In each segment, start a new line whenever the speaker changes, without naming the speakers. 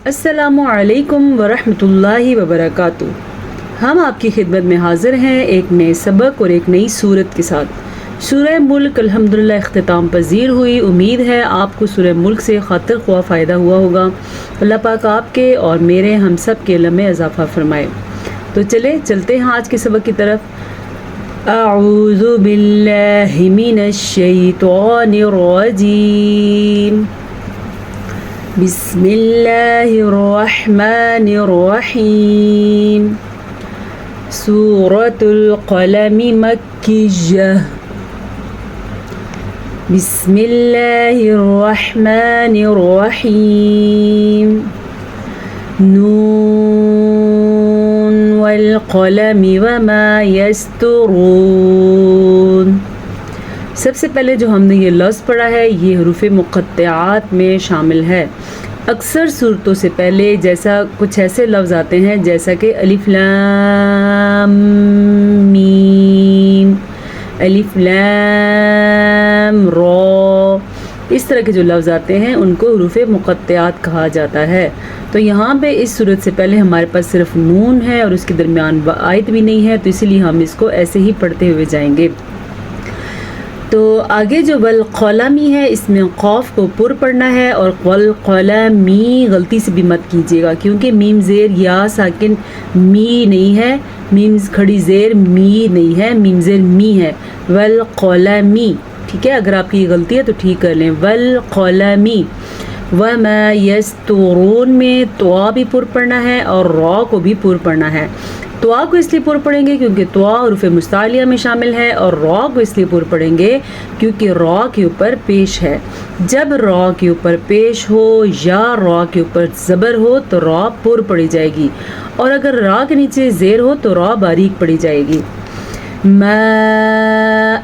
अस्सलामु अलैकुम वरहमतुल्लाहि वबरकातुहू। हम आपकी खिदमत में हाजिर हैं एक नए सबक और एक नई सूरत के साथ। सूरह मुल्क अल्हम्दुलिल्लाह इख्तिताम पजीर हुई। उम्मीद है आपको सूरह मुल्क से खातिर ख्वाह फ़ायदा हुआ होगा। अल्लाह पाक आपके और मेरे हम सब के इल्म में इजाफ़ा फरमाए। तो चलते हैं आज के सबक की तरफ। अऊज़ु बिल्लाहि मिनश शैतानिर रजीम। बिस्मिल्लाहिर्रहमानिर्रहीम। सूरतुल क़लम मक्किय्यह। बिस्मिल्लाहिर्रहमानिर्रहीम। नून वल क़लमि वमा यस्तुरून। सबसे पहले जो हमने ये लफ्ज़ पढ़ा है ये हरूफ़े मुक़त्तआत में शामिल है। अक्सर सूरतों से पहले जैसा कुछ ऐसे लफ्ज़ आते हैं जैसा कि अलिफ लाम मीम, अलिफ लाम रॉ, इस तरह के जो लफ्ज़ आते हैं उनको हरूफ़े मुक़त्तआत कहा जाता है। तो यहाँ पे इस सूरत से पहले हमारे पास सिर्फ नून है और उसके दरमियान आयत भी नहीं है, तो इसीलिए हम इसको ऐसे ही पढ़ते हुए जाएंगे। तो आगे जो वल क़लमी है इसमें क़ाफ को पुर पढ़ना है और वल क़लमी गलती से भी मत कीजिएगा, क्योंकि मीम ज़ेर या साकिन मी नहीं है, मीम खड़ी ज़ेर मी नहीं है, मीम ज़ेर मी है। वल क़लमी, ठीक है। अगर आपकी गलती है तो ठीक कर लें। वल क़लमी वमा यस्तुरून में तवा भी पुर पढ़ना है और रॉ को भी पुर पढ़ना है। तवा को इसलिए पुर पढ़ेंगे क्योंकि तवा हरूफ़े मुस्तालिया में शामिल है, और रॉ को इसलिए पुर पढ़ेंगे क्योंकि रॉ के ऊपर पेश है। जब रॉ के ऊपर पेश हो या रॉ के ऊपर ज़बर हो तो रॉ पुर पढ़ी जाएगी, और अगर रॉ के नीचे ज़ेर हो तो रॉ बारीक पढ़ी जाएगी। मा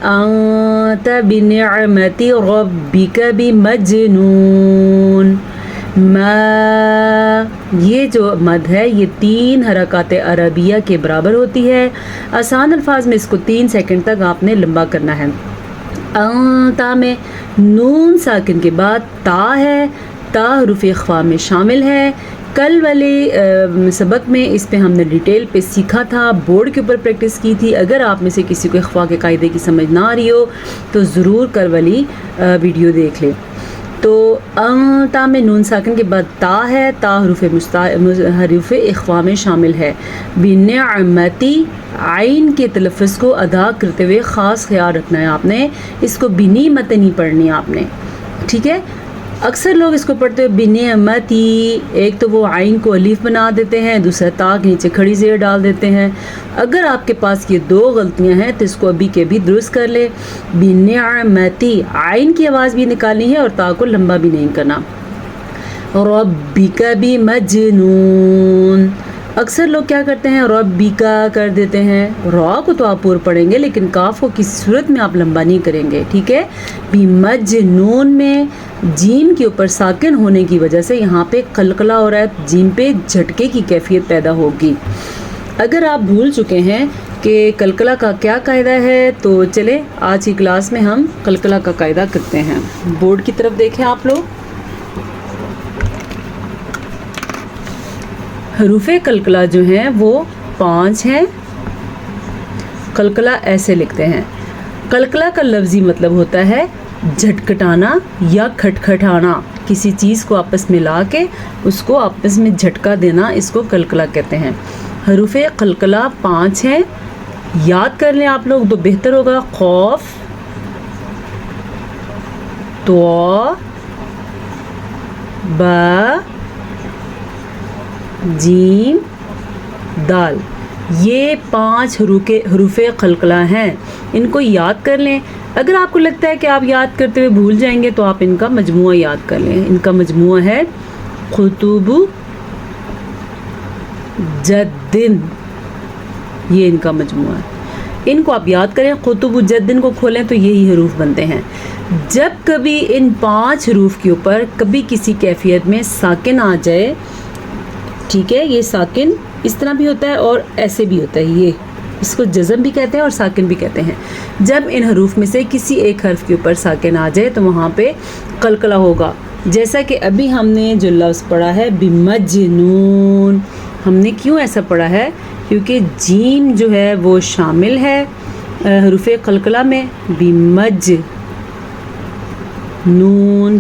अंत बिनिअमति रब्बिक बिमजनून। मा, ये जो मद है ये 3 हरकात अरबिया के बराबर होती है। आसान अल्फाज में इसको 3 सेकंड तक आपने लंबा करना है। ता में नून साकिन के बाद ता है, ता हरूफ़ इख्फ़ा में शामिल है। कल वाले सबक में इस पे हमने डिटेल पे सीखा था, बोर्ड के ऊपर प्रैक्टिस की थी। अगर आप में से किसी को इख्फ़ा के कायदे की समझ ना आ रही हो तो ज़रूर कल वाली वीडियो देख ले। तो ता में नून साकिन के बाद ता है, ता हरूफ़ इख्फ़ा में शामिल है। बिनिअमति आइन के तलफ़्फ़ुज़ को अदा करते हुए ख़ास ख्याल रखना है आपने, इसको बिनी मत नहीं पढ़नी आपने, ठीक है। अक्सर लोग इसको पढ़ते हुए बिनिअमति, एक तो वो आइन को अलीफ बना देते हैं, दूसरा ता के नीचे खड़ी ज़ेर डाल देते हैं। अगर आपके पास ये 2 गलतियां हैं तो इसको अभी के भी दुरुस्त कर ले। बिनिअमति आइन की आवाज़ भी निकालनी है और ता को लंबा भी नहीं करना। रब्बिक बिमजनून, अक्सर लोग क्या करते हैं रब्बिका कर देते हैं। रॉ को तो आप पूर पढ़ेंगे लेकिन काफ को किसी सूरत में आप लंबा नहीं करेंगे, ठीक है। बिमजनून में जीम के ऊपर साकिन होने की वजह से यहाँ पे कलकला हो रहा है, जीम पे झटके की कैफियत पैदा होगी। अगर आप भूल चुके हैं कि कलकला का क्या कायदा है तो चले आज की क्लास में हम कलकला का कायदा करते हैं। बोर्ड की तरफ देखें आप लोग। हरूफ़े कलकला जो हैं वो 5 हैं। कलकला ऐसे लिखते हैं। कलकला का लफ्ज़ी मतलब होता है झटकटाना या खटखटाना, किसी चीज़ को आपस में ला के उसको आपस में झटका देना, इसको कलकला कहते हैं। हरूफ़े कलकला 5 हैं, याद कर लें आप लोग तो बेहतर होगा। खौफ, तो, बा, जीम, दाल, ये 5 हरूफ़े कलकला हैं, इनको याद कर लें। अगर आपको लगता है कि आप याद करते हुए भूल जाएंगे तो आप इनका मजमुआ याद कर लें। इनका मजमुआ है खुतुबु जद्दिन, ये इनका मजमुआ है। इनको आप याद करें। खुतुबु जद्दिन को खोलें तो यही हरूफ बनते हैं। जब कभी इन 5 हरूफ के ऊपर कभी किसी कैफियत में साकिन आ जाए, ठीक है, ये साकिन इस तरह भी होता है और ऐसे भी होता है, ये इसको जज़म भी कहते हैं और साकिन भी कहते हैं। जब इन हरूफ में से किसी एक हर्फ के ऊपर साकिन आ जाए तो वहाँ पे कलकला होगा। جیسا کہ ابھی ہم نے جو لفظ پڑھا ہے بمجنون، ہم نے کیوں ایسا پڑھا ہے؟ کیونکہ جیم جو ہے وہ شامل ہے حروف قلقلہ میں، بمجنون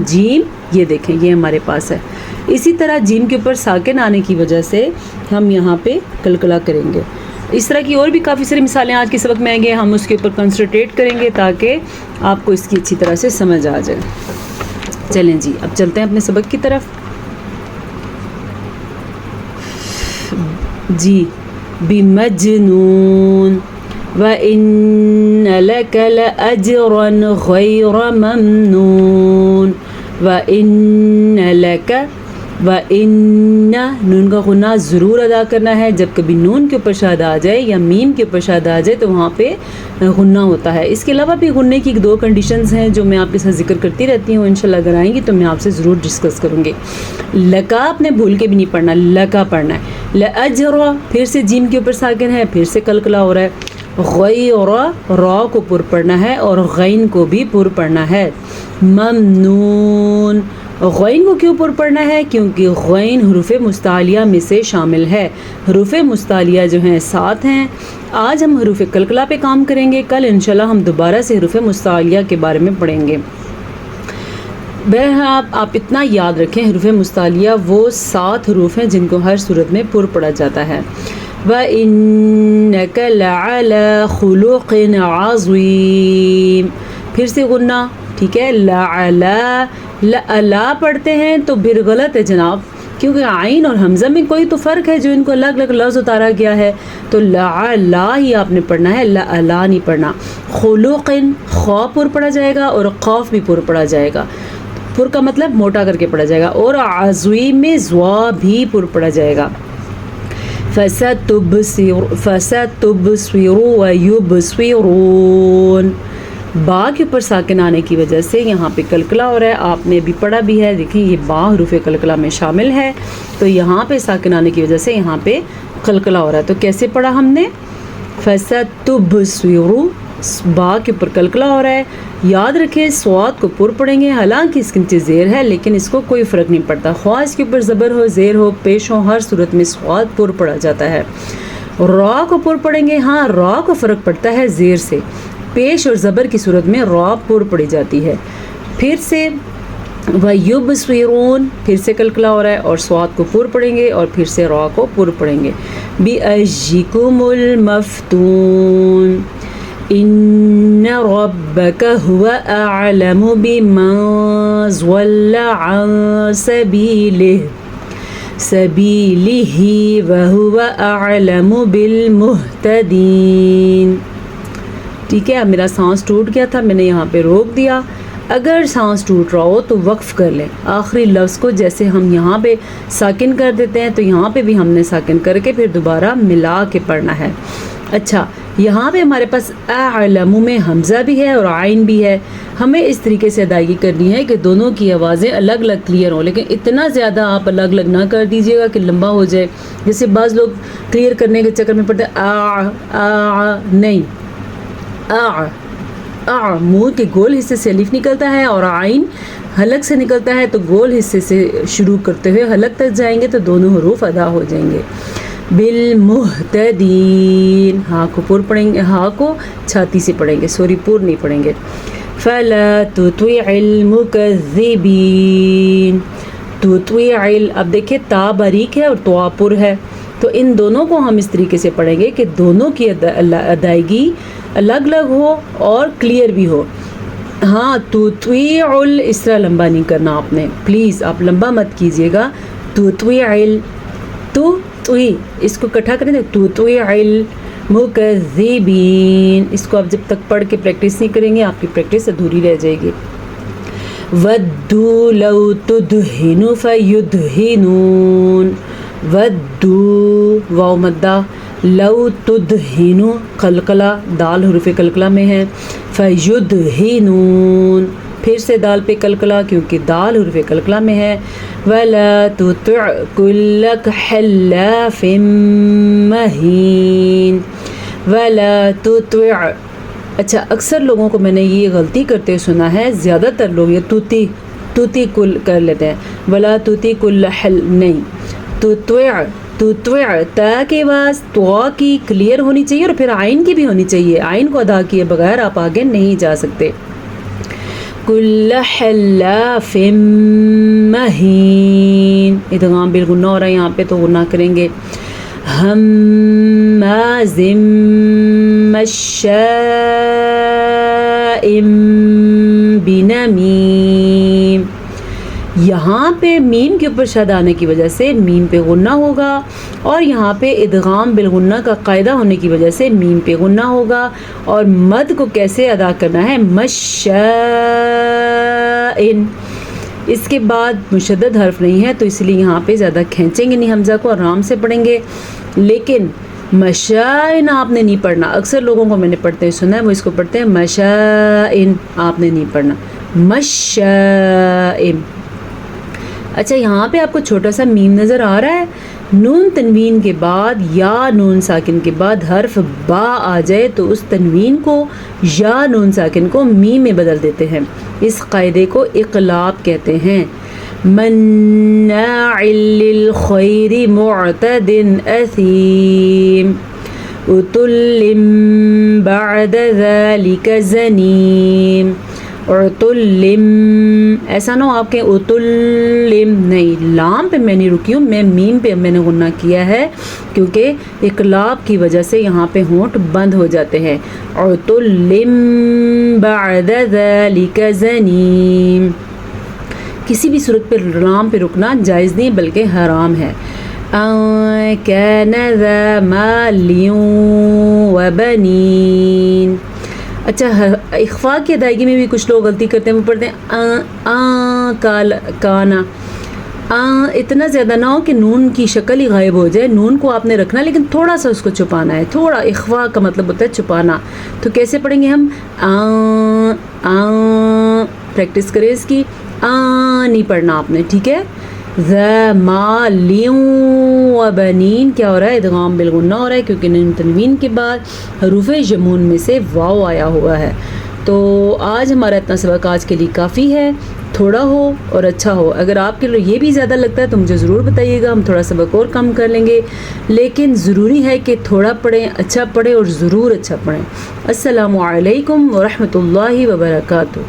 جیم، یہ دیکھیں یہ ہمارے پاس ہے۔ اسی طرح جیم کے اوپر ساکن آنے کی وجہ سے ہم یہاں پہ قلقلہ کریں گے۔ اس طرح کی اور بھی کافی ساری مثالیں آج کے سبق میں آئیں گے، ہم اس کے اوپر کنسنٹریٹ کریں گے تاکہ آپ کو اس کی اچھی طرح سے سمجھ آ جائے۔ چلیں جی اب چلتے ہیں اپنے سبق کی طرف۔ جی بمجنون وَإِنَّ لَكَ لَأَجْرًا غَيْرَ مَمْنُونٍ وَإِنَّ لَكَ وَإِنَّ نون کا غنہ ضرور ادا کرنا ہے، جب کبھی نون کے اوپر شاد آ جائے یا میم کے اوپر شاد آ جائے تو وہاں پہ غنہ ہوتا ہے۔ اس کے علاوہ بھی غنے کی 2 کنڈیشنز ہیں جو میں آپ کے ساتھ ذکر کرتی رہتی ہوں، انشاءاللہ اگر آئیں گی تو میں آپ سے ضرور ڈسکس کروں گی۔ لکا آپ نے بھول کے بھی نہیں پڑھنا، لکا پڑھنا ہے۔ لأجر پھر سے جیم کے اوپر ساکن ہے، پھر سے قلقلہ ہو رہا ہے۔ غیر را کو پر پڑھنا ہے اور غین کو بھی پر پڑھنا ہے۔ ممنون غین کو کیوں پر پڑھنا ہے؟ کیونکہ غین حروف مستعلیہ میں سے شامل ہے۔ حروف مستعلیہ جو ہیں 7 ہیں۔ آج ہم حروف قلقلہ پہ کام کریں گے، کل انشاءاللہ ہم دوبارہ سے حروف مستعلیہ کے بارے میں پڑھیں گے۔ بہرحال آپ اتنا یاد رکھیں، حروف مستعلیہ وہ 7 حروف ہیں جن کو ہر صورت میں پر پڑھا جاتا ہے۔ وَإِنَّكَ لَعَلَى خُلُقٍ عَظِيمٍ پھر سے غنہ، ٹھیک ہے۔ لَعَلَى پڑھتے ہیں تو پھر غلط ہے جناب، کیونکہ عین اور حمزہ میں کوئی تو فرق ہے جو ان کو الگ الگ لفظ اتارا گیا ہے، تو لَعَلَى ہی آپ نے پڑھنا ہے، لَعَلَى نہیں پڑھنا۔ خُلُقٍ خا پر پڑھا جائے گا اور قاف بھی پر پڑھا جائے گا، پر کا مطلب موٹا کر کے پڑھا جائے گا، اور عظیم میں زوا بھی پر پڑھا جائے گا۔ فَسَتُبْصِرُ وَيُبْصِرُونَ با کے اوپر ساکن آنے کی وجہ سے یہاں پہ قلقلہ ہو رہا ہے، آپ نے بھی پڑھا بھی ہے، دیکھیں یہ با حروف قلقلہ میں شامل ہے، تو یہاں پہ ساکن آنے کی وجہ سے یہاں پہ قلقلہ ہو رہا ہے۔ تو کیسے پڑھا ہم نے؟ فَسَتُبْصِرُ با کے اوپر قلقلہ ہو رہا ہے، یاد رکھیں سواد کو پر پڑھیں گے، حالانکہ اس کے نیچے زیر ہے لیکن اس کو کوئی فرق نہیں پڑتا، خواہ اس کے اوپر زبر ہو، زیر ہو، پیش ہو، ہر صورت میں سواد پر پڑھا جاتا ہے۔ را کو پر پڑھیں گے، ہاں را کو فرق پڑتا ہے زیر سے، پیش اور زبر کی صورت میں را پر پڑھی جاتی ہے۔ پھر سے وَيُبْصِرُونَ پھر سے قلقلہ ہو رہا ہے اور سواد کو پر پڑھیں گے اور پھر سے را کو پر پڑھیں گے۔ بِأَيِّكُمُ الْمَفْتُونُ إِنَّ رَبَّكَ هُوَ أَعْلَمُ بِمَنْ ضَلَّ عَنْ سَبِيلِهِ وَهُوَ أَعْلَمُ بِالْمُهْتَدِينَ ٹھیک ہے، اب میرا سانس ٹوٹ گیا تھا، میں نے یہاں پہ روک دیا، اگر سانس ٹوٹ رہا ہو تو وقف کر لیں، آخری لفظ کو جیسے ہم یہاں پہ ساکن کر دیتے ہیں تو یہاں پہ بھی ہم نے ساکن کر کے پھر دوبارہ ملا کے پڑھنا ہے۔ اچھا یہاں پہ ہمارے پاس اعلم میں حمزہ بھی ہے اور عین بھی ہے، ہمیں اس طریقے سے ادائیگی کرنی ہے کہ دونوں کی آوازیں الگ الگ کلیئر ہوں، لیکن اتنا زیادہ آپ الگ الگ نہ کر دیجیے گا کہ لمبا ہو جائے، جیسے بعض لوگ کلیئر کرنے کے چکر میں پڑھتے نہیں، منہ کے گول حصے سے الف نکلتا ہے اور عین حلق سے نکلتا ہے، تو گول حصے سے شروع کرتے ہوئے حلق تک جائیں گے تو دونوں حروف ادا ہو جائیں گے۔ بالمہتدین ہاں کو پر پڑھیں گے، ہاں کو چھاتی سے پڑھیں گے، سوری پر نہیں پڑھیں گے۔ فلا تطع المکذبین تطع اب دیکھیں تا باریک ہے اور توا پر ہے، تو ان دونوں کو ہم اس طریقے سے پڑھیں گے کہ دونوں کی ادائیگی الگ الگ ہو اور کلیئر بھی ہو۔ ہاں تطیع اس طرح لمبا نہیں کرنا آپ نے، پلیز آپ لمبا مت کیجیے گا، تطیع اس کو اکٹھا کریں تو تطیع المکذبین، اس کو آپ جب تک پڑھ کے پریکٹس نہیں کریں گے آپ کی پریکٹس ادھوری رہ جائے گی۔ وَدُّوا لَوْ تُدْهِنُ فَيُدْهِنُونَ وَدُّوا واو مدہ، لو تدہنو قلقلہ، دال حروف قلقلہ میں ہے، فیدہنون پھر سے دال پہ قلقلہ کیونکہ دال حروف قلقلہ میں ہے، ولا تطع کل حلاف مہین ولا تطع۔ اچھا اکثر لوگوں کو میں نے یہ غلطی کرتے سنا ہے، زیادہ تر لوگ یہ توتی तुती कुल कर लेते हैं, वला तुती कुल हल नहीं, तुत्विअ ता के बाद तो की क्लियर होनी चाहिए और फिर आइन की भी होनी चाहिए, आइन को अदा किए बगैर आप आगे नहीं जा सकते। कुल्ल हल्लाफिम महीन, इदगाम बिल गुन्ना हो रहा है यहाँ पे तो गुन्ना करेंगे। हम्माजिम मश्शाइम बिनमीम, यहाँ पे मीम के ऊपर शद आने की वजह से मीम पे गुन्ना होगा और यहाँ पे इदगाम बिल गुन्ना का कायदा होने की वजह से मीम पे गुन्ना होगा। और मद को कैसे अदा करना है, मश्शाइन, इसके बाद मुशद्दद हर्फ नहीं है तो इसलिए यहाँ पे ज़्यादा खींचेंगे नहीं हमज़ा को, आराम से पढ़ेंगे। लेकिन मशाइन आपने नहीं पढ़ना, अक्सर लोगों को मैंने पढ़ते हुए सुना है वो इसको पढ़ते हैं मशाइन, आपने नहीं पढ़ना मशाइन। अच्छा, यहाँ पे आपको छोटा सा मीम नज़र आ रहा है, नून तनवीन के बाद या नून साकिन के बाद हर्फ बा आ जाए तो उस तनवीन को या नून साकिन को मीम में बदल देते हैं, इस कायदे को इक़लाब कहते हैं। मन्नाइल लिल खैरि मुअतदिन असीम, उतुल्लिम बअद ज़ालिका ज़नीम, उतुल्लिम, ऐसा ना हो आपके उतुल्लिम नहीं, लाम पे मैं नहीं रुकी हूँ, मैं मीम पे मैंने गुन्ना किया है क्योंकि इक़लाब की वजह से यहाँ पे होंठ बंद हो जाते हैं। उतुल्लिम बअद ज़ालिका ज़नीम, किसी भी सूरत पे लाम पे रुकना जायज़ नहीं बल्कि हराम है। कान ज़ा मालिन व बनीन, अच्छा, इख्फा की अदायगी में भी कुछ लोग गलती करते हैं, वो पढ़ते हैं काना, इतना ज़्यादा ना हो कि नून की शक्ल ही गायब हो जाए, नून को आपने रखना लेकिन थोड़ा सा उसको छुपाना है, थोड़ा, इख्फा का मतलब होता है छुपाना। तो कैसे पढ़ेंगे हम, प्रैक्टिस करें इसकी, नहीं पढ़ना आपने, ठीक है। ज़मालिन व बनीन क्या हो रहा है, इदगाम बिल गुन्ना हो रहा है क्योंकि नून तनवीन के बाद हरूफ़ जमून में से वाव आया हुआ है। तो आज हमारा इतना सबक आज के लिए काफ़ी है, थोड़ा हो और अच्छा हो। अगर आपके लिए ये भी ज़्यादा लगता है तो मुझे ज़रूर बताइएगा, हम थोड़ा सबक और कम कर लेंगे, लेकिन ज़रूरी है कि थोड़ा पढ़ें, अच्छा पढ़ें और ज़रूर अच्छा पढ़ें। अस्सलामु अलैकुम व रहमतुल्लाहि व बरकातुहू।